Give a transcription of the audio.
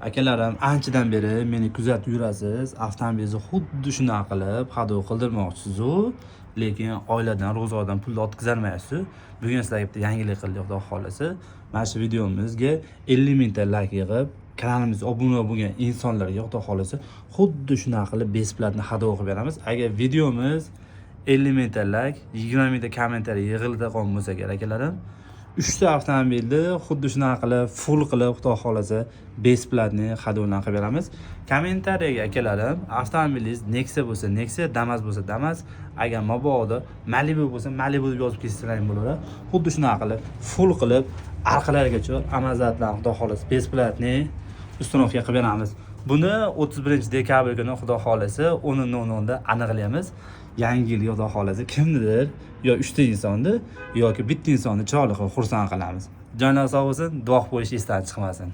Akalarim anchadan beri meni kuzatib yurasiz. Avtomobilingizni xuddi shunaqa qilib hadov qildirmoqchisiz-u, lekin oiladan, ro'zg'ordan pul o'tkazolmaysiz. Bugun sizlarga bitta yangilik qildik, xudo xolasa. Mana shu videomizga 50 mingta layk yig'ib, kanalimizga obuna bo'lgan insonlarga xudo xolasa xuddi shunaqa qilib besplatni hadov qilib beramiz. Agar videomiz 50 mingta layk, 20 mingta kommentariy yig'iladigan bo'lsa kerak akalarim, 3 ta avtomobilni xuddi shunaqa qilib full qilib xudo xolasa besplatni hadovlan qilib beramiz. Kommentariyaga akalarim, avtomobilingiz Nexia bo'lsa Nexia, Damas bo'lsa Damas, agar mabodo Malibu bo'lsa Malibu deb yozib ketsalaring bo'laveradi. Xuddi shunaqa qilib full qilib orqalarigacha amazatlarni xudo xolasa besplatni uстановка qilib beramiz. Buni 31 dekabr kuni xudo xolasa 10:00 da aniqlaymiz. Yangi yil xudo xolasa kimnidir yo 3 ta insonni yoki bitta insonni chiroyli qilib xursand qilamiz. Jonlar sog' bo'lsin, duo qo'yish esdan chiqmasin.